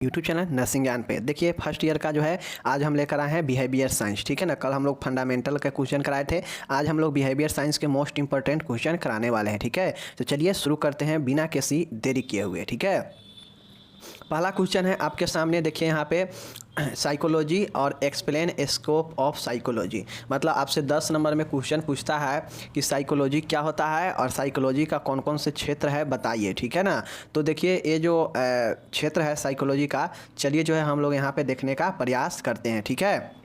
YouTube channel nursing ज्ञान पे देखिए फर्स्ट ईयर का जो है आज हम लेकर आए हैं बिहेवियर साइंस। ठीक है ना, कल हम लोग फंडामेंटल का क्वेश्चन कराए थे, आज हम लोग बिहेवियर साइंस के मोस्ट इंपॉर्टेंट क्वेश्चन कराने वाले हैं। ठीक है, तो चलिए शुरू करते हैं बिना किसी देरी किए हुए। ठीक है, पहला क्वेश्चन है आपके सामने, देखिए यहाँ पे साइकोलॉजी और एक्सप्लेन स्कोप ऑफ साइकोलॉजी। मतलब आपसे 10 नंबर में क्वेश्चन पूछता है कि साइकोलॉजी क्या होता है और साइकोलॉजी का कौन कौन से क्षेत्र है बताइए। ठीक है ना, तो देखिए ये जो क्षेत्र है साइकोलॉजी का, चलिए जो है हम लोग यहाँ पे देखने का प्रयास करते हैं। ठीक है,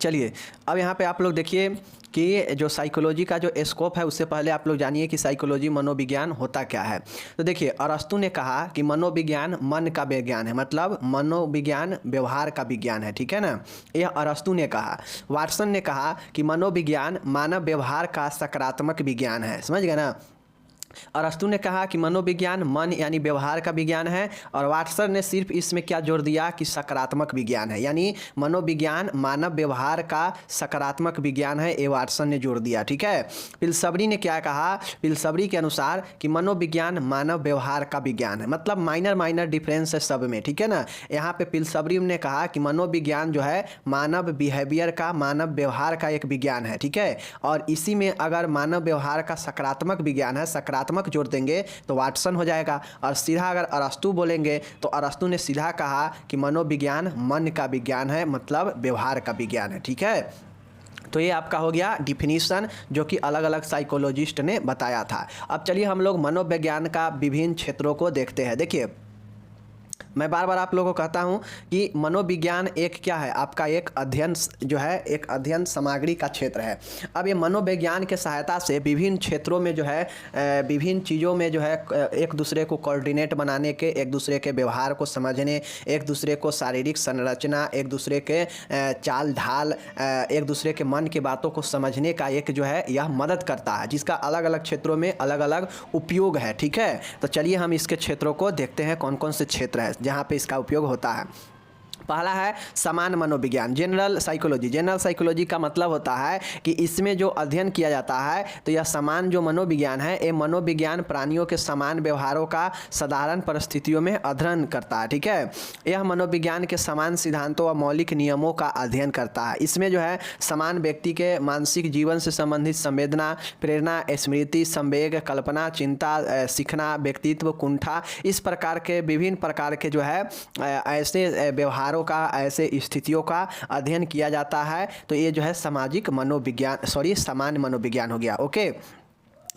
चलिए अब यहाँ पे आप लोग देखिए कि जो साइकोलॉजी का जो स्कोप है, उससे पहले आप लोग जानिए कि साइकोलॉजी मनोविज्ञान होता क्या है। तो देखिए अरस्तु ने कहा कि मनोविज्ञान मन का विज्ञान है, मतलब मनोविज्ञान व्यवहार का विज्ञान है। ठीक है ना, यह अरस्तु ने कहा। वाटसन ने कहा कि मनोविज्ञान मानव व्यवहार का सकारात्मक विज्ञान है। समझ गए ना, अरस्तु ने कहा कि मनोविज्ञान मन यानी व्यवहार का विज्ञान है, और वाटसन ने सिर्फ इसमें क्या जोड़ दिया कि सकारात्मक विज्ञान है, यानी मनोविज्ञान मानव व्यवहार का सकारात्मक विज्ञान है, ये वाटसन ने जोड़ दिया। ठीक है, पिलसबरी ने क्या कहा, पिलसबरी के अनुसार कि मनोविज्ञान मानव व्यवहार का विज्ञान है। मतलब माइनर डिफरेंस है सब में। ठीक है ना, यहाँ पे पिलसबरी ने कहा कि मनोविज्ञान जो है मानव बिहेवियर का, मानव व्यवहार का एक विज्ञान है। ठीक है, और इसी में अगर मानव व्यवहार का सकारात्मक विज्ञान है, सकारात्मक जोड़ देंगे तो वाटसन हो जाएगा, और सीधा अगर अरस्तु बोलेंगे तो अरस्तु ने सीधा कहा कि मनोविज्ञान मन का विज्ञान है, मतलब व्यवहार का विज्ञान है। ठीक है, तो ये आपका हो गया डिफिनीशन जो कि अलग अलग साइकोलॉजिस्ट ने बताया था। अब चलिए हम लोग मनोविज्ञान का विभिन्न क्षेत्रों को देखते हैं। देखिए मैं बार बार आप लोगों को कहता हूं कि मनोविज्ञान एक क्या है, आपका एक अध्ययन जो है, एक अध्ययन सामग्री का क्षेत्र है। अब ये मनोविज्ञान के सहायता से विभिन्न क्षेत्रों में जो है, विभिन्न चीज़ों में जो है एक दूसरे को कोऑर्डिनेट बनाने के, एक दूसरे के व्यवहार को समझने, एक दूसरे को शारीरिक संरचना, एक दूसरे के चाल ढाल, एक दूसरे के मन की बातों को समझने का एक जो है यह मदद करता है, जिसका अलग अलग क्षेत्रों में अलग अलग उपयोग है। ठीक है, तो चलिए हम इसके क्षेत्रों को देखते हैं कौन कौन से क्षेत्र है जहाँ पे इसका उपयोग होता है। पहला है समान मनोविज्ञान, जनरल साइकोलॉजी। जनरल साइकोलॉजी का मतलब होता है कि इसमें जो अध्ययन किया जाता है, तो यह समान जो मनोविज्ञान है, ये मनोविज्ञान प्राणियों के समान व्यवहारों का साधारण परिस्थितियों में अध्ययन करता है। ठीक है, यह मनोविज्ञान के समान सिद्धांतों और मौलिक नियमों का अध्ययन करता है। इसमें जो है समान व्यक्ति के मानसिक जीवन से संबंधित संवेदना, प्रेरणा, स्मृति, संवेग, कल्पना, चिंता, सीखना, व्यक्तित्व, कुंठा, इस प्रकार के विभिन्न प्रकार के जो है ऐसे व्यवहार का, ऐसे स्थितियों का अध्ययन किया जाता है। तो ये जो है सामाजिक मनोविज्ञान, समान मनोविज्ञान हो गया। ओके,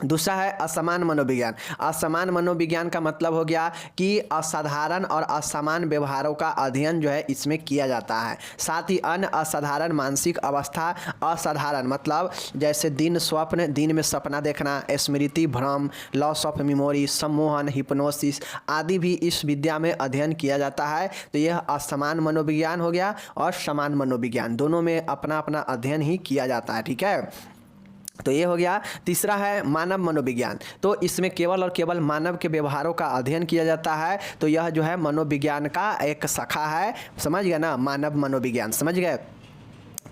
दूसरा है असमान मनोविज्ञान। असमान मनोविज्ञान का मतलब हो गया कि असाधारण और असमान व्यवहारों का अध्ययन जो है इसमें किया जाता है। साथ ही अन्य असाधारण मानसिक अवस्था, असाधारण मतलब जैसे दिन स्वप्न, दिन में सपना देखना, स्मृति भ्रम, लॉस ऑफ मेमोरी, सम्मोहन, हिप्नोसिस आदि भी इस विद्या में अध्ययन किया जाता है। तो यह असमान मनोविज्ञान हो गया, और समान मनोविज्ञान, दोनों में अपना अपना अध्ययन ही किया जाता है। ठीक है, तो ये हो गया। तीसरा है मानव मनोविज्ञान। तो इसमें केवल और केवल मानव के व्यवहारों का अध्ययन किया जाता है। तो यह जो है मनोविज्ञान का एक शाखा है। समझ गए ना, मानव मनोविज्ञान। समझ गए।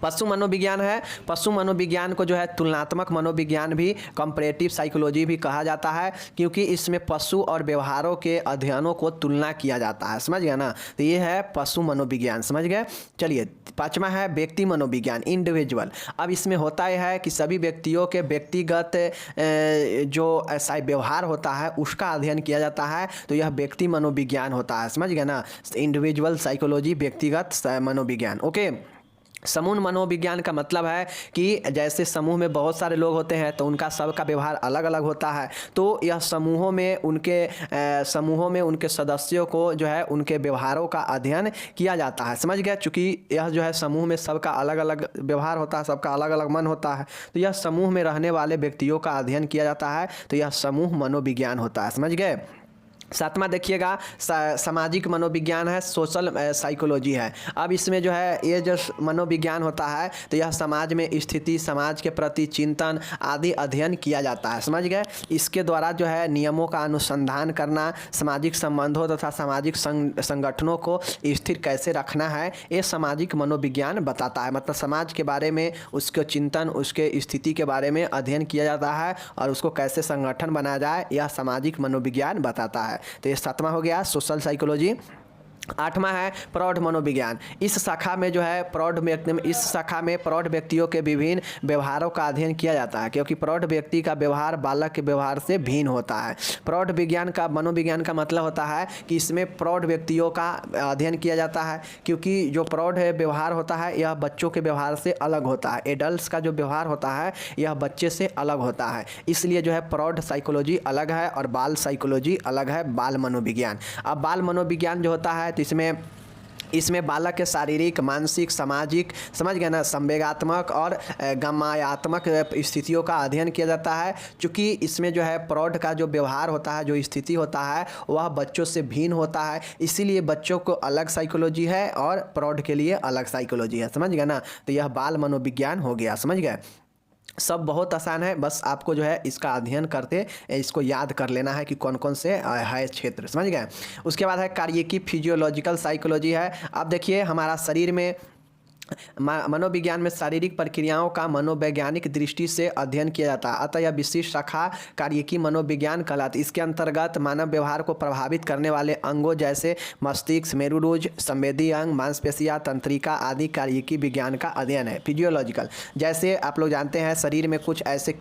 पशु मनोविज्ञान है। पशु मनोविज्ञान को जो है तुलनात्मक मनोविज्ञान भी, कंपैरेटिव साइकोलॉजी भी कहा जाता है, क्योंकि इसमें पशु और व्यवहारों के अध्ययनों को तुलना किया जाता है। समझ गया ना, तो ये है पशु मनोविज्ञान। समझ गए। चलिए पांचवा है व्यक्ति मनोविज्ञान, इंडिविजुअल। अब इसमें होता यह है कि सभी व्यक्तियों के व्यक्तिगत जो ऐसा व्यवहार होता है उसका अध्ययन किया जाता है। तो यह व्यक्ति मनोविज्ञान होता है। समझ गए ना, इंडिविजुअल साइकोलॉजी, व्यक्तिगत मनोविज्ञान। ओके, समूह मनोविज्ञान का मतलब है कि जैसे समूह में बहुत सारे लोग होते हैं तो उनका सबका व्यवहार अलग अलग होता है। तो यह समूहों में उनके सदस्यों को जो है उनके व्यवहारों का अध्ययन किया जाता है। समझ गए। चूँकि यह जो है समूह में सबका अलग अलग व्यवहार होता है, सबका अलग अलग मन होता है, तो यह समूह में रहने वाले व्यक्तियों का अध्ययन किया जाता है। तो यह समूह मनोविज्ञान होता है। समझ गए। सातवां देखिएगा सामाजिक मनोविज्ञान है, सोशल साइकोलॉजी है। अब इसमें जो है ये जो मनोविज्ञान होता है, तो यह समाज में स्थिति, समाज के प्रति चिंतन आदि अध्ययन किया जाता है। समझ गए। इसके द्वारा जो है नियमों का अनुसंधान करना, सामाजिक संबंधों तथा सामाजिक संगठनों को स्थिर कैसे रखना है, ये सामाजिक मनोविज्ञान बताता है। मतलब समाज के बारे में, उसके चिंतन, उसके स्थिति के बारे में अध्ययन किया जाता है, और उसको कैसे संगठन बनाया जाए, यह सामाजिक मनोविज्ञान बताता है। तो ये सातवां हो गया सोशल साइकोलॉजी। 8वां है प्रौढ़ मनोविज्ञान। इस शाखा में जो है प्रौढ़ व्यक्तियों के विभिन्न व्यवहारों का अध्ययन किया जाता है, क्योंकि प्रौढ़ व्यक्ति का व्यवहार बालक के व्यवहार से भिन्न होता है। प्रौढ़ मनोविज्ञान का मतलब होता है कि इसमें प्रौढ़ व्यक्तियों का अध्ययन किया जाता है, क्योंकि जो प्रौढ़ व्यवहार होता है यह बच्चों के व्यवहार से अलग होता है। एडल्ट का जो व्यवहार होता है यह बच्चे से अलग होता है, इसलिए जो है प्रौढ़ साइकोलॉजी अलग है और बाल साइकोलॉजी अलग है, बाल मनोविज्ञान। अब बाल मनोविज्ञान जो होता है तो इसमें बालक के शारीरिक, मानसिक, सामाजिक, समझ गए ना, संवेगात्मक और गम्यात्मक स्थितियों का अध्ययन किया जाता है। चूँकि इसमें जो है प्रौढ़ का जो व्यवहार होता है, जो स्थिति होता है वह बच्चों से भिन्न होता है, इसीलिए बच्चों को अलग साइकोलॉजी है और प्रौढ़ के लिए अलग साइकोलॉजी है, समझ गए ना। तो यह बाल मनोविज्ञान हो गया, समझ गए। सब बहुत आसान है, बस आपको जो है इसका अध्ययन करते इसको याद कर लेना है कि कौन कौन से है क्षेत्र, समझ गए। उसके बाद है कार्यकी फिजियोलॉजिकल साइकोलॉजी है। अब देखिए हमारा शरीर में मनोविज्ञान में शारीरिक प्रक्रियाओं का मनोवैज्ञानिक दृष्टि से अध्ययन किया जाता है, अतः यह विशिष्ट शाखा कार्यकी मनोविज्ञान कहलाती है। इसके अंतर्गत मानव व्यवहार को प्रभावित करने वाले अंगों जैसे मस्तिष्क, मेरुरुज, संवेदी अंग, मांसपेशियां, तंत्रिका आदि कार्यकी विज्ञान का अध्ययन है। फिजियोलॉजिकल, जैसे आप लोग जानते हैं शरीर में कुछ ऐसे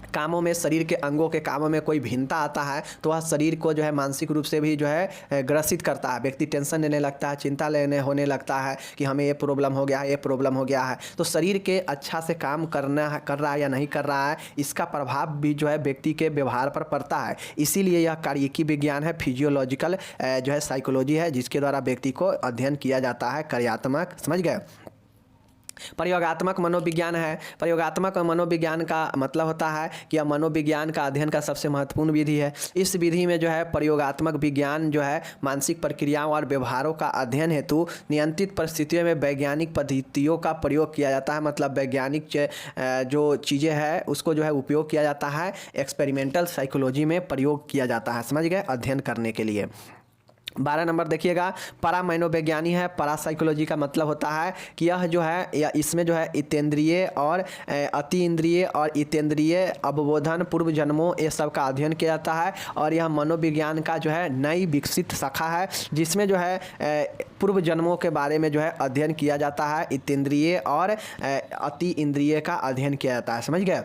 कामों में, शरीर के अंगों के कामों में कोई भिन्नता आता है तो वह शरीर को जो है मानसिक रूप से भी जो है ग्रसित करता है। व्यक्ति टेंशन लेने लगता है, चिंता होने लगता है कि हमें ये प्रॉब्लम हो गया है, ये प्रॉब्लम हो गया है। तो शरीर के अच्छा से काम कर रहा है या नहीं कर रहा है, इसका प्रभाव भी जो है व्यक्ति के व्यवहार पर पड़ता है। इसीलिए यह कार्यकी विज्ञान है, फिजियोलॉजिकल जो है साइकोलॉजी है, जिसके द्वारा व्यक्ति को अध्ययन किया जाता है, कार्यात्मक, समझ गए। प्रयोगात्मक मनोविज्ञान है। प्रयोगात्मक मनोविज्ञान का मतलब होता है कि यह मनोविज्ञान का अध्ययन का सबसे महत्वपूर्ण विधि है। इस विधि में जो है प्रयोगात्मक विज्ञान जो है मानसिक प्रक्रियाओं और व्यवहारों का अध्ययन हेतु नियंत्रित परिस्थितियों में वैज्ञानिक पद्धतियों का प्रयोग किया जाता है। मतलब वैज्ञानिक जो चीज़ें हैं उसको जो है उपयोग किया जाता है, एक्सपेरिमेंटल साइकोलॉजी में प्रयोग किया जाता है, समझ गए, अध्ययन करने के लिए। 12 नंबर देखिएगा, परा मनोविज्ञानी है। परा साइकोलॉजी का मतलब होता है कि यह जो है या इसमें जो है इतेंद्रिय और अति इंद्रिय और इतेंद्रिय अवबोधन, पूर्व जन्मों, ये सब का अध्ययन किया जाता है। और यह मनोविज्ञान का जो है नई विकसित शाखा है, जिसमें जो है पूर्व जन्मों के बारे में जो है अध्ययन किया जाता है। इतेंद्रिय और अति इंद्रिय का अध्ययन किया जाता है, समझ गए।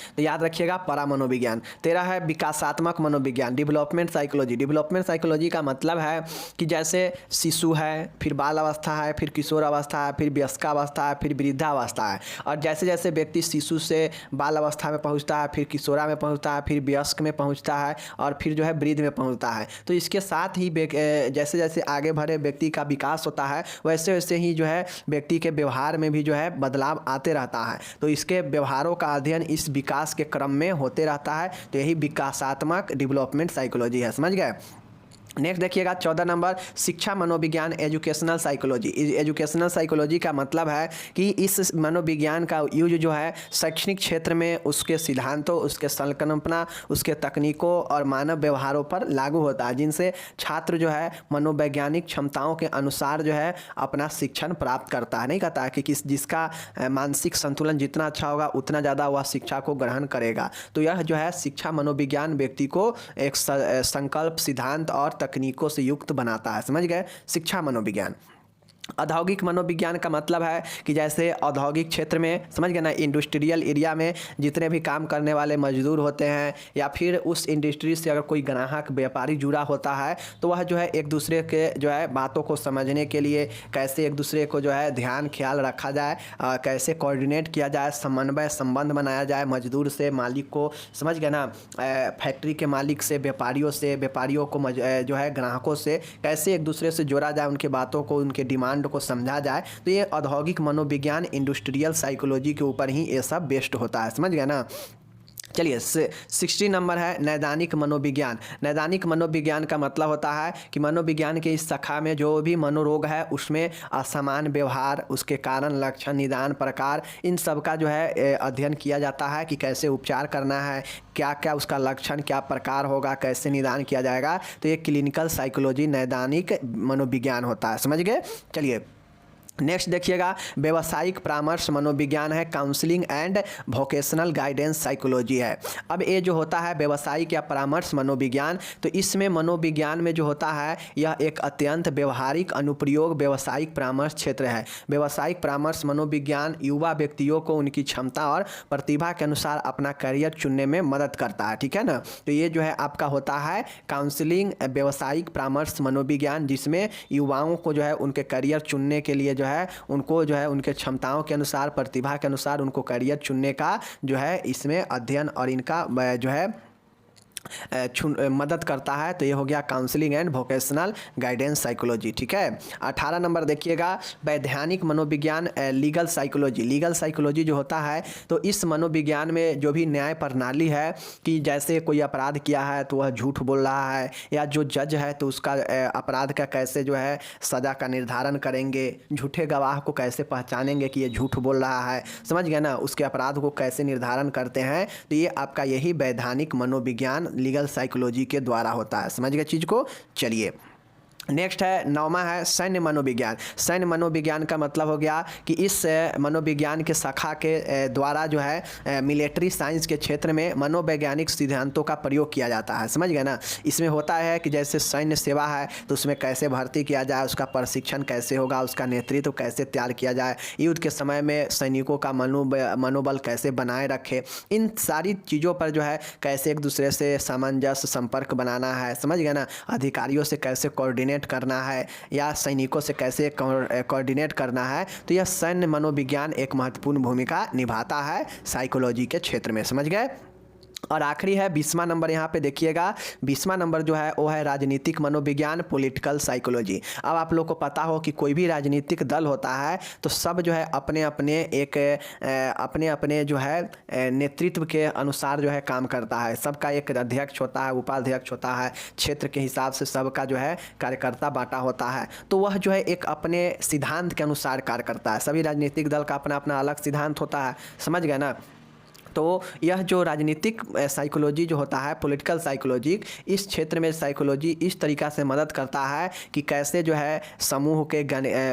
तो याद रखिएगा परा मनोविज्ञान। 13 है विकासात्मक मनोविज्ञान, डेवलपमेंट साइकोलॉजी। डेवलपमेंट साइकोलॉजी का मतलब है कि जैसे शिशु है, फिर बाल अवस्था है, फिर किशोर अवस्था है, फिर वयस्कावस्था है, फिर वृद्धावस्था है। और जैसे जैसे व्यक्ति शिशु से बाल अवस्था में पहुंचता है, फिर किशोरा में पहुंचता है, फिर वयस्क में पहुंचता है और फिर जो है वृद्ध में पहुंचता है। तो इसके साथ ही जैसे जैसे आगे बढ़े व्यक्ति का विकास होता है, वैसे वैसे ही जो है व्यक्ति के व्यवहार में भी जो है बदलाव आते रहता है। तो इसके व्यवहारों का अध्ययन इस विकास के क्रम में होते रहता है। तो यही विकासात्मक डेवलपमेंट साइकोलॉजी है, समझ गए। नेक्स्ट देखिएगा 14 नंबर, शिक्षा मनोविज्ञान, एजुकेशनल साइकोलॉजी। एजुकेशनल साइकोलॉजी का मतलब है कि इस मनोविज्ञान का यूज जो है शैक्षणिक क्षेत्र में उसके सिद्धांतों, उसके संकल्पना, उसके तकनीकों और मानव व्यवहारों पर लागू होता है, जिनसे छात्र जो है मनोवैज्ञानिक क्षमताओं के अनुसार जो है अपना शिक्षण प्राप्त करता है। नहीं कहता है कि जिसका मानसिक संतुलन जितना अच्छा होगा उतना ज़्यादा वह शिक्षा को ग्रहण करेगा। तो यह जो है शिक्षा मनोविज्ञान व्यक्ति को एक संकल्प, सिद्धांत और तकनीकों से युक्त बनाता है, समझ गए। शिक्षा मनोविज्ञान। औद्योगिक मनोविज्ञान का मतलब है कि जैसे औद्योगिक क्षेत्र में, समझ गए ना, इंडस्ट्रियल एरिया में जितने भी काम करने वाले मजदूर होते हैं या फिर उस इंडस्ट्री से अगर कोई ग्राहक, व्यापारी जुड़ा होता है तो वह जो है एक दूसरे के जो है बातों को समझने के लिए कैसे एक दूसरे को जो है ध्यान ख्याल रखा जाए, कैसे कोऑर्डिनेट किया जाए, समन्वय संबंध बनाया जाए मजदूर से मालिक को, समझ गए ना, फैक्ट्री के मालिक से व्यापारियों से, व्यापारियों को जो है ग्राहकों से कैसे एक दूसरे से जोड़ा जाए, उनके बातों को, उनके डिमांड को समझा जाए। तो ये औद्योगिक मनोविज्ञान, इंडस्ट्रियल साइकोलॉजी के ऊपर ही ये सब बेस्ड होता है, समझ गए ना। चलिए 60 नंबर है नैदानिक मनोविज्ञान। नैदानिक मनोविज्ञान का मतलब होता है कि मनोविज्ञान के इस शाखा में जो भी मनोरोग है उसमें असमान व्यवहार, उसके कारण, लक्षण, निदान, प्रकार, इन सब का जो है अध्ययन किया जाता है कि कैसे उपचार करना है, क्या क्या उसका लक्षण, क्या प्रकार होगा, कैसे निदान किया जाएगा। तो ये क्लिनिकल साइकोलॉजी, नैदानिक मनोविज्ञान होता है, समझ गए। चलिए नेक्स्ट देखिएगा व्यवसायिक परामर्श मनोविज्ञान है, counselling and vocational guidance psychology है। अब ये जो होता है व्यवसायिक या परामर्श मनोविज्ञान, तो इसमें मनोविज्ञान में जो होता है यह एक अत्यंत व्यवहारिक अनुप्रयोग व्यवसायिक परामर्श क्षेत्र है। व्यवसायिक परामर्श मनोविज्ञान युवा व्यक्तियों को उनकी क्षमता और प्रतिभा के अनुसार अपना करियर चुनने में मदद करता है, ठीक है ना। तो ये जो है आपका होता है काउंसलिंग व्यवसायिक परामर्श मनोविज्ञान, जिसमें युवाओं को जो है उनके करियर चुनने के लिए उनको जो है उनके क्षमताओं के अनुसार प्रतिभा के अनुसार उनको करियर चुनने का जो है इसमें अध्ययन और इनका जो है मदद करता है। तो ये हो गया counselling and vocational guidance psychology, ठीक है। 18 नंबर देखिएगा वैधानिक मनोविज्ञान लीगल साइकोलॉजी। लीगल साइकोलॉजी जो होता है तो इस मनोविज्ञान में जो भी न्याय प्रणाली है कि जैसे कोई अपराध किया है तो वह झूठ बोल रहा है, या जो जज है तो उसका अपराध का कैसे जो है सज़ा का निर्धारण करेंगे, झूठे गवाह को कैसे पहचानेंगे कि ये झूठ बोल रहा है, समझ गए ना, उसके अपराध को कैसे निर्धारण करते हैं। तो ये आपका यही वैधानिक मनोविज्ञान लीगल साइकोलॉजी के द्वारा होता है, समझ गए चीज़ को। चलिए नेक्स्ट है 9वां है सैन्य मनोविज्ञान। सैन्य मनोविज्ञान का मतलब हो गया कि इस मनोविज्ञान के शाखा के द्वारा जो है मिलिट्री साइंस के क्षेत्र में मनोवैज्ञानिक सिद्धांतों का प्रयोग किया जाता है, समझ गए ना। इसमें होता है कि जैसे सैन्य सेवा है तो उसमें कैसे भर्ती किया जाए, उसका प्रशिक्षण कैसे होगा, उसका नेतृत्व कैसे तैयार किया जाए, युद्ध के समय में सैनिकों का मनोबल कैसे बनाए रखे, इन सारी चीज़ों पर जो है कैसे एक दूसरे से सामंजस्य संपर्क बनाना है, समझ गए ना। अधिकारियों से कैसे कोऑर्डिनेट करना है या सैनिकों से कैसे कोऑर्डिनेट करना है। तो यह सैन्य मनोविज्ञान एक महत्वपूर्ण भूमिका निभाता है साइकोलॉजी के क्षेत्र में, समझ गए। और आखिरी है 20वां नंबर, यहाँ पे देखिएगा 20वां नंबर जो है वो है राजनीतिक मनोविज्ञान पॉलिटिकल साइकोलॉजी। अब आप लोग को पता हो कि कोई भी राजनीतिक दल होता है तो सब जो है अपने अपने जो है नेतृत्व के अनुसार जो है काम करता है। सबका एक अध्यक्ष होता है, उपाध्यक्ष होता है, क्षेत्र के हिसाब से सबका जो है कार्यकर्ता बांटा होता है। तो वह जो है एक अपने सिद्धांत के अनुसार कार्य करता है। सभी राजनीतिक दल का अपना अपना अलग सिद्धांत होता है, समझ गए ना। तो यह जो राजनीतिक साइकोलॉजी जो होता है पॉलिटिकल साइकोलॉजी, इस क्षेत्र में साइकोलॉजी इस तरीक़ा से मदद करता है कि कैसे जो है समूह के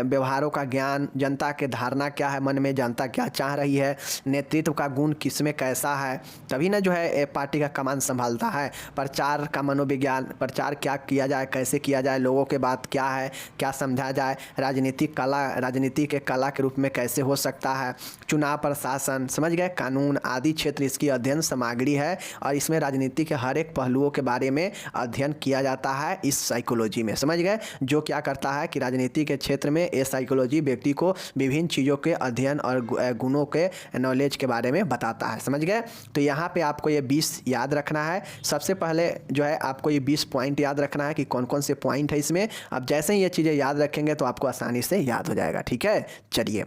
व्यवहारों का ज्ञान, जनता के धारणा क्या है, मन में जनता क्या चाह रही है, नेतृत्व का गुण किस में कैसा है, तभी ना जो है पार्टी का कमान संभालता है। प्रचार का मनोविज्ञान, प्रचार क्या किया जाए, कैसे किया जाए, लोगों के बात क्या है, क्या समझा जाए, राजनीतिक कला, राजनीति के कला के रूप में कैसे हो सकता है, चुनाव प्रशासन, समझ गए, कानून आदि क्षेत्र इसकी अध्ययन सामग्री है। और इसमें राजनीति के हर एक पहलुओं के बारे में अध्ययन किया जाता है इस साइकोलॉजी में, समझ गए। जो क्या करता है कि राजनीति के क्षेत्र में ये साइकोलॉजी व्यक्ति को विभिन्न चीज़ों के अध्ययन और गुणों के नॉलेज के बारे में बताता है, समझ गए। तो यहाँ पे आपको ये 20 याद रखना है। सबसे पहले जो है आपको ये 20 पॉइंट याद रखना है कि कौन कौन से पॉइंट है इसमें। अब जैसे ही ये चीज़ें याद रखेंगे तो आपको आसानी से याद हो जाएगा, ठीक है। चलिए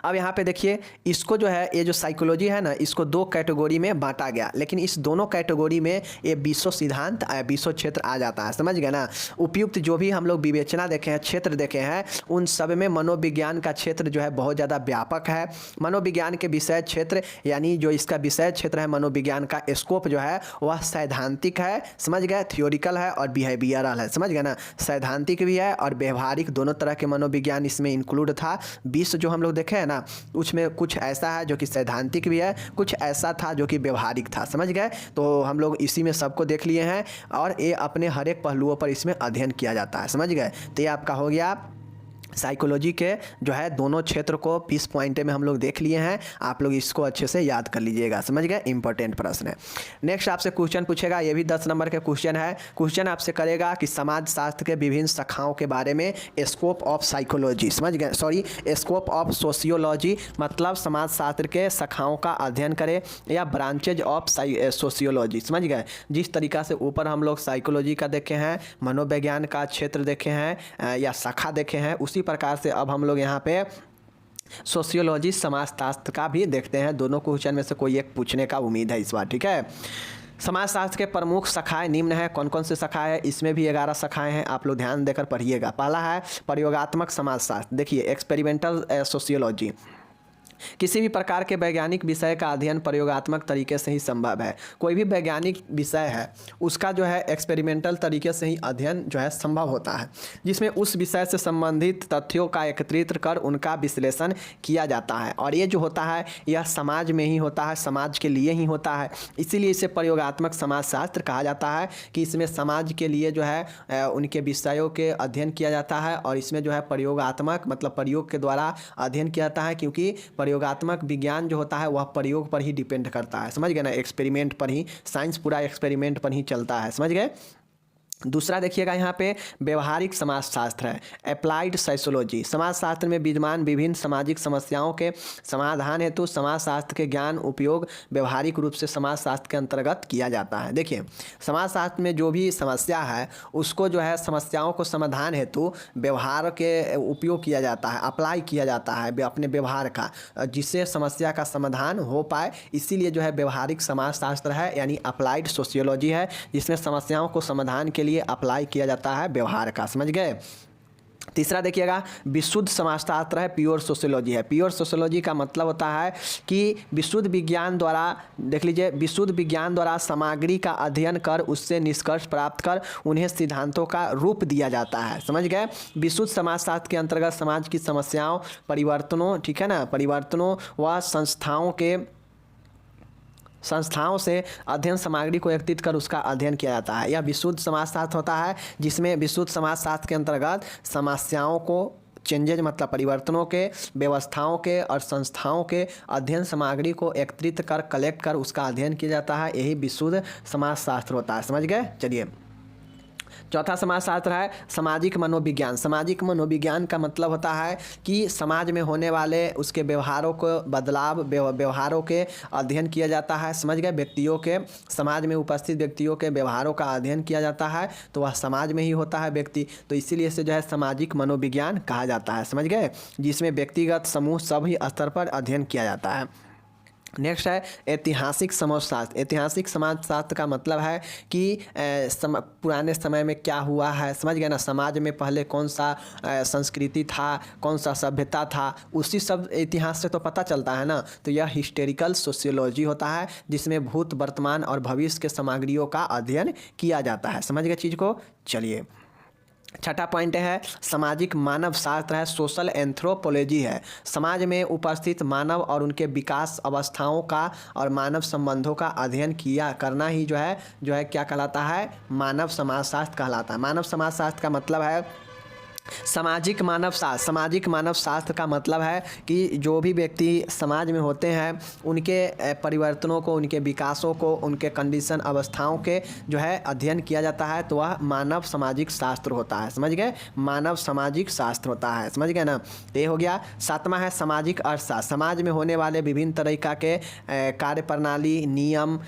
अब यहाँ पे देखिए, इसको जो है ये जो साइकोलॉजी है ना, इसको 2 कैटेगरी में बांटा गया, लेकिन इस दोनों कैटेगरी में ये 20 सिद्धांत 20 क्षेत्र आ जाता है, समझ गए ना। उपयुक्त जो भी हम लोग विवेचना देखे हैं, क्षेत्र देखे हैं, उन सब में मनोविज्ञान का क्षेत्र जो है बहुत ज़्यादा व्यापक है। मनोविज्ञान के विषय क्षेत्र यानी जो इसका विषय क्षेत्र है मनोविज्ञान का स्कोप जो है वह सैद्धांतिक है, समझ गए, थियोरिकल है और बिहेवियरल है, समझ गए ना। सैद्धांतिक भी है और व्यवहारिक, दोनों तरह के मनोविज्ञान इसमें इंक्लूड था। 20 जो हम लोग देखे है ना, उसमें कुछ ऐसा है जो कि सैद्धांतिक भी है, कुछ ऐसा था जो कि व्यवहारिक था, समझ गए। तो हम लोग इसी में सबको देख लिए हैं और ये अपने हर एक पहलुओं पर इसमें अध्ययन किया जाता है, समझ गए। तो ये आपका हो गया साइकोलॉजी के जो है दोनों क्षेत्र को 20 पॉइंट में हम लोग देख लिए हैं। आप लोग इसको अच्छे से याद कर लीजिएगा, समझ गए, इंपॉर्टेंट प्रश्न है। नेक्स्ट आपसे क्वेश्चन पूछेगा, ये भी 10 नंबर के क्वेश्चन है। क्वेश्चन आपसे करेगा कि समाज शास्त्र के विभिन्न शाखाओं के बारे में स्कोप ऑफ साइकोलॉजी, समझ गए, सॉरी स्कोप ऑफ सोशियोलॉजी, मतलब समाज शास्त्र के शाखाओं का अध्ययन करें, या ब्रांचेज ऑफ सोशियोलॉजी, समझ गए। जिस तरीका से ऊपर हम लोग साइकोलॉजी का देखे हैं, मनोविज्ञान का क्षेत्र देखे हैं या शाखा देखे हैं, उसी प्रकार से अब हम लोग यहाँ पे सोशियोलॉजी समाजशास्त्र का भी देखते हैं। दोनों क्वेश्चन में से कोई एक पूछने का उम्मीद है इस बार, ठीक है। समाजशास्त्र के प्रमुख शाखाएं निम्न है। कौन कौन से शाखाएं हैं? इसमें भी 11 शाखाएं हैं, आप लोग ध्यान देकर पढ़िएगा। पहला है प्रयोगात्मक समाजशास्त्र, देखिए एक्सपेरिमेंटल सोशियोलॉजी। किसी भी प्रकार के वैज्ञानिक विषय का अध्ययन प्रयोगात्मक तरीके से ही संभव है। कोई भी वैज्ञानिक विषय है उसका जो है एक्सपेरिमेंटल तरीके से ही अध्ययन जो है संभव होता है, जिसमें उस विषय से संबंधित तथ्यों का एकत्रित कर उनका विश्लेषण किया जाता है। और ये जो होता है यह समाज में ही होता है, समाज के लिए ही होता है। इसीलिए इसे प्रयोगात्मक समाजशास्त्र कहा जाता है कि इसमें समाज के लिए जो है उनके विषयों के अध्ययन किया जाता है। और इसमें जो है प्रयोगात्मक मतलब प्रयोग के द्वारा अध्ययन किया जाता है, क्योंकि प्रयोगात्मक विज्ञान जो होता है वह प्रयोग पर ही डिपेंड करता है, समझ गए ना, एक्सपेरिमेंट पर ही। साइंस पूरा एक्सपेरिमेंट पर ही चलता है, समझ गए। दूसरा देखिएगा यहाँ पे व्यवहारिक समाजशास्त्र है, अप्लाइड साइकोलॉजी। समाजशास्त्र में विद्यमान विभिन्न सामाजिक समस्याओं के समाधान हेतु समाजशास्त्र के ज्ञान उपयोग व्यवहारिक रूप से समाजशास्त्र के अंतर्गत किया जाता है। देखिए समाजशास्त्र में जो भी समस्या है उसको जो है समस्याओं को समाधान हेतु व्यवहार के उपयोग किया जाता है, अप्लाई किया जाता है अपने व्यवहार का, जिससे समस्या का समाधान हो पाए। इसीलिए जो है व्यवहारिक समाजशास्त्र है, यानी अप्लाइड सोशियोलॉजी है, जिसमें समस्याओं को समाधान के लिए अप्लाई किया जाता है व्यवहार का, समझ गए। तीसरा देखिएगा विशुद्ध समाजशास्त्र है, प्योर सोशियोलॉजी है। प्योर सोशियोलॉजी का मतलब होता है कि विशुद्ध विज्ञान द्वारा, देख लीजिए, विशुद्ध विज्ञान द्वारा सामग्री का अध्ययन कर उससे निष्कर्ष प्राप्त कर उन्हें सिद्धांतों का रूप दिया जाता है, समझ गए। विशुद्ध समाजशास्त्र के अंतर्गत समाज की समस्याओं, परिवर्तनों, ठीक है ना, परिवर्तनों व संस्थाओं से अध्ययन सामग्री को एकत्रित कर उसका अध्ययन किया जाता है। यह विशुद्ध समाजशास्त्र होता है, जिसमें विशुद्ध समाजशास्त्र के अंतर्गत समस्याओं को, चेंजेज मतलब परिवर्तनों के, व्यवस्थाओं के और संस्थाओं के अध्ययन सामग्री को एकत्रित कर कलेक्ट कर उसका अध्ययन किया जाता है। यही विशुद्ध समाजशास्त्र होता है, समझ गए। चलिए चौथा समाजशास्त्र है सामाजिक मनोविज्ञान। सामाजिक मनोविज्ञान का मतलब होता है कि समाज में होने वाले उसके व्यवहारों को बदलाव, व्यवहारों के अध्ययन किया जाता है, समझ गए। व्यक्तियों के, समाज में उपस्थित व्यक्तियों के व्यवहारों का अध्ययन किया जाता है, तो वह समाज में ही होता है व्यक्ति, तो इसीलिए इसे जो है सामाजिक मनोविज्ञान कहा जाता है, समझ गए, जिसमें व्यक्तिगत, समूह सभी स्तर पर अध्ययन किया जाता है। नेक्स्ट है ऐतिहासिक समाजशास्त्र। ऐतिहासिक समाजशास्त्र का मतलब है कि पुराने समय में क्या हुआ है, समझ गए ना, समाज में पहले कौन सा संस्कृति था, कौन सा सभ्यता था, उसी सब इतिहास से तो पता चलता है ना। तो यह हिस्टोरिकल सोशियोलॉजी होता है, जिसमें भूत, वर्तमान और भविष्य के सामग्रियों का अध्ययन किया जाता है, समझ गए चीज़ को। चलिए छठा पॉइंट है सामाजिक मानव शास्त्र है, सोशल एंथ्रोपोलॉजी है। समाज में उपस्थित मानव और उनके विकास अवस्थाओं का और मानव संबंधों का अध्ययन किया करना ही जो है क्या कहलाता है, मानव समाजशास्त्र कहलाता है। मानव समाजशास्त्र का मतलब है सामाजिक मानव शास्त्र। सामाजिक मानव शास्त्र का मतलब है कि जो भी व्यक्ति समाज में होते हैं उनके परिवर्तनों को, उनके विकासों को, उनके कंडीशन, अवस्थाओं के जो है अध्ययन किया जाता है, तो वह मानव सामाजिक शास्त्र होता है, समझ गए। मानव सामाजिक शास्त्र होता है, समझ गए ना। ये हो गया। सातवां है सामाजिक अर्थशास्त्र। समाज में होने वाले विभिन्न तरीका के कार्य प्रणाली, नियम,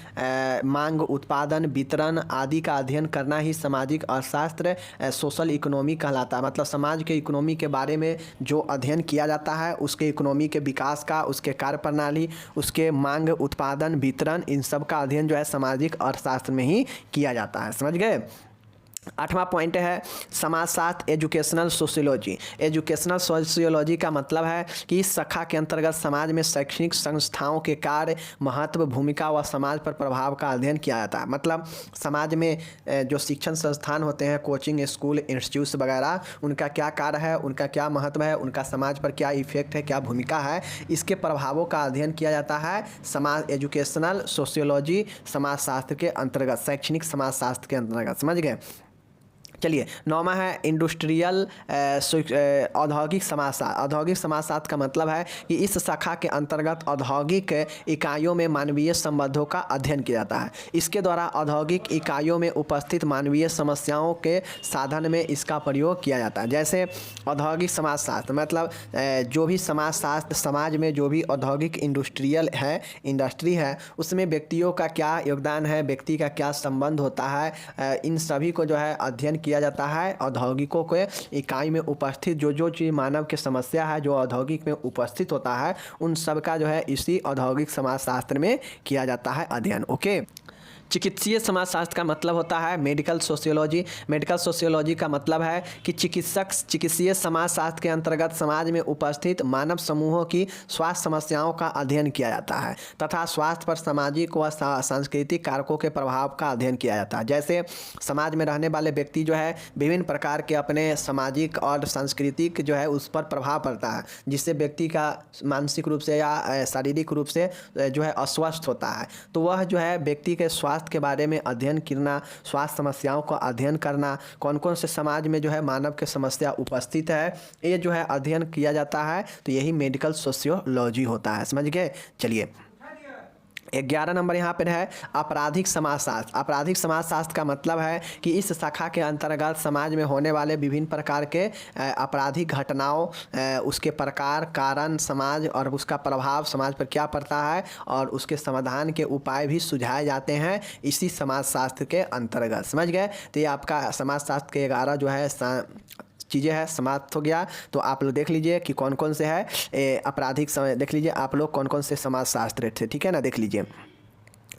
मांग, उत्पादन, वितरण आदि का अध्ययन करना ही सामाजिक अर्थशास्त्र, सोशल इकोनॉमी कहलाता है। मतलब समाज के इकोनॉमी के बारे में जो अध्ययन किया जाता है, उसके इकोनॉमी के विकास का, उसके कार्य प्रणाली, उसके मांग, उत्पादन, वितरण, इन सब का अध्ययन जो है सामाजिक अर्थशास्त्र में ही किया जाता है, समझ गए। आठवां पॉइंट है समाजशास्त्र एजुकेशनल सोशियोलॉजी। एजुकेशनल सोशियोलॉजी का मतलब है कि इस शाखा के अंतर्गत समाज में शैक्षणिक संस्थाओं के कार्य, महत्व, भूमिका व समाज पर प्रभाव का अध्ययन किया जाता है। मतलब समाज में जो शिक्षण संस्थान होते हैं, कोचिंग, स्कूल, इंस्टीट्यूट्स वगैरह, उनका क्या कार्य है, उनका क्या महत्व है, उनका समाज पर क्या इफेक्ट है, क्या भूमिका है, इसके प्रभावों का अध्ययन किया जाता है समाज एजुकेशनल सोशियोलॉजी समाजशास्त्र के अंतर्गत, शैक्षणिक समाजशास्त्र के अंतर्गत, समझ गए। चलिए नौवां है इंडस्ट्रियल औद्योगिक समाजशास्त्र। औद्योगिक समाजशास्त्र का मतलब है कि इस शाखा के अंतर्गत औद्योगिक इकाइयों में मानवीय संबंधों का अध्ययन किया जाता है। इसके द्वारा औद्योगिक इकाइयों में उपस्थित मानवीय समस्याओं के साधन में इसका प्रयोग किया जाता है। जैसे औद्योगिक समाजशास्त्र मतलब जो भी समाजशास्त्र, समाज में जो भी औद्योगिक इंडस्ट्री है उसमें व्यक्तियों का क्या योगदान है, व्यक्ति का क्या संबंध होता है, इन सभी को जो है अध्ययन किया जाता है। औद्योगिकों के इकाई में उपस्थित जो चीज़ मानव की समस्या है, जो औद्योगिक में उपस्थित होता है, उन सब का जो है इसी औद्योगिक समाजशास्त्र में किया जाता है अध्ययन। ओके चिकित्सीय समाजशास्त्र का मतलब होता है मेडिकल सोशियोलॉजी। मेडिकल सोशियोलॉजी का मतलब है कि चिकित्सीय समाजशास्त्र के अंतर्गत समाज में उपस्थित मानव समूहों की स्वास्थ्य समस्याओं का अध्ययन किया जाता है तथा स्वास्थ्य पर सामाजिक व सांस्कृतिक कारकों के प्रभाव का अध्ययन किया जाता है। जैसे समाज में रहने वाले व्यक्ति जो है विभिन्न प्रकार के अपने सामाजिक और सांस्कृतिक जो है उस पर प्रभाव पड़ता है, जिससे व्यक्ति का मानसिक रूप से या शारीरिक रूप से जो है अस्वस्थ होता है। तो वह जो है व्यक्ति के स्वास्थ्य के बारे में अध्ययन करना, स्वास्थ्य समस्याओं का अध्ययन करना, कौन कौन से समाज में जो है मानव की समस्या उपस्थित है, ये जो है अध्ययन किया जाता है। तो यही मेडिकल सोशियोलॉजी होता है। समझ गए? चलिए 11 नंबर यहाँ पर है आपराधिक समाजशास्त्र। आपराधिक समाजशास्त्र का मतलब है कि इस शाखा के अंतर्गत समाज में होने वाले विभिन्न प्रकार के आपराधिक घटनाओं, उसके प्रकार, कारण, समाज और उसका प्रभाव समाज पर क्या पड़ता है और उसके समाधान के उपाय भी सुझाए जाते हैं इसी समाजशास्त्र के अंतर्गत। समझ गए? तो ये आपका समाजशास्त्र के 11 जो है चीज़ें हैं समाप्त हो गया। तो आप लोग देख लीजिए कि कौन कौन से है आपराधिक समय, देख लीजिए आप लोग कौन कौन से समाजशास्त्र थे। ठीक है ना? देख लीजिए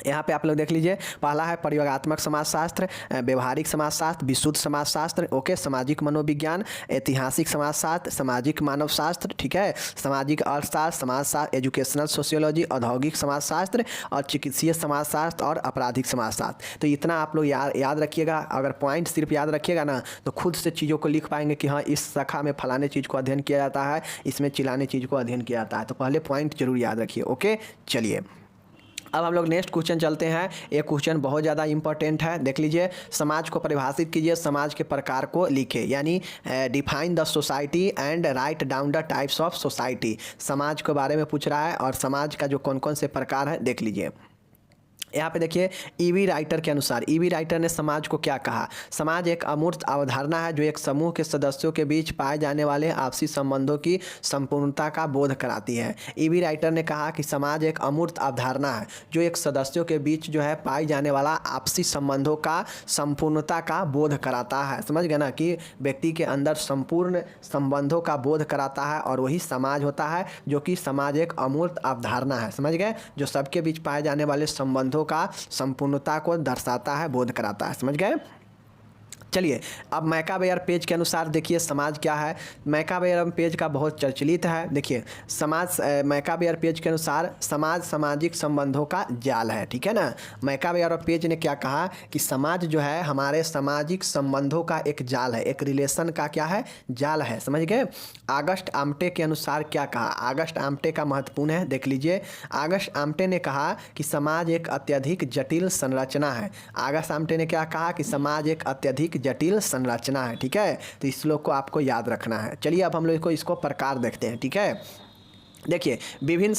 यहाँ पे आप लोग देख लीजिए। पहला है प्रयोगात्मक समाजशास्त्र, व्यवहारिक समाजशास्त्र, विशुद्ध समाजशास्त्र, ओके, सामाजिक मनोविज्ञान, ऐतिहासिक समाजशास्त्र, सामाजिक मानव शास्त्र, ठीक है, सामाजिक अर्थशास्त्र, समाजशास्त्र, एजुकेशनल सोशियोलॉजी, औद्योगिक समाजशास्त्र और चिकित्सीय समाजशास्त्र और आपराधिक समाजशास्त्र। तो इतना आप लोग याद रखिएगा। अगर पॉइंट सिर्फ याद रखिएगा ना तो खुद से चीज़ों को लिख पाएंगे कि हाँ इस शाखा में फलाने चीज़ को अध्ययन किया जाता है, इसमें चिलाने चीज़ को अध्ययन किया जाता है। तो पहले पॉइंट जरूर याद रखिए। ओके, चलिए अब हम लोग नेक्स्ट क्वेश्चन चलते हैं। ये क्वेश्चन बहुत ज़्यादा इंपॉर्टेंट है। देख लीजिए, समाज को परिभाषित कीजिए, समाज के प्रकार को लिखे, यानी define the society and write down the types of society. समाज के बारे में पूछ रहा है और समाज का जो कौन कौन से प्रकार है देख लीजिए। यहाँ पे देखिए ईवी राइटर के अनुसार, ईवी राइटर ने समाज को क्या कहा? समाज एक अमूर्त अवधारणा है जो एक समूह के सदस्यों के बीच पाए जाने वाले आपसी संबंधों की संपूर्णता का बोध कराती है। ईवी राइटर ने कहा कि समाज एक अमूर्त अवधारणा है जो एक सदस्यों के बीच जो है पाए जाने वाला आपसी संबंधों का संपूर्णता का बोध कराता है। समझ गए ना कि व्यक्ति के अंदर संपूर्ण संबंधों का बोध कराता है और वही समाज होता है, जो कि समाज एक अमूर्त अवधारणा है। समझ गए? जो सबके बीच पाए जाने वाले संबंधों का संपूर्णता को दर्शाता है, बोध कराता है। समझ गए? चलिए अब मैकाबेयर पेज के अनुसार देखिए समाज क्या है। मैकाबेयर पेज का बहुत प्रचलित है। देखिए समाज, मैकाबेयर पेज के अनुसार समाज सामाजिक संबंधों का जाल है। ठीक है ना? मैकाबेयर पेज ने क्या कहा कि समाज जो है हमारे सामाजिक संबंधों का एक जाल है, एक रिलेशन का क्या है? जाल है। समझ गए? आगस्ट आमटे के अनुसार क्या कहा? आगस्ट आमटे का महत्वपूर्ण है, देख लीजिए। आगस्ट आमटे ने कहा कि समाज एक अत्यधिक जटिल संरचना है। आगस्ट आमटे ने क्या कहा कि समाज एक अत्यधिक जटिल संरचना है। ठीक है? तो इस श्लोक को आपको याद रखना है। चलिए अब हम लोग इसको प्रकार देखते हैं। ठीक है? देखिए विभिन्न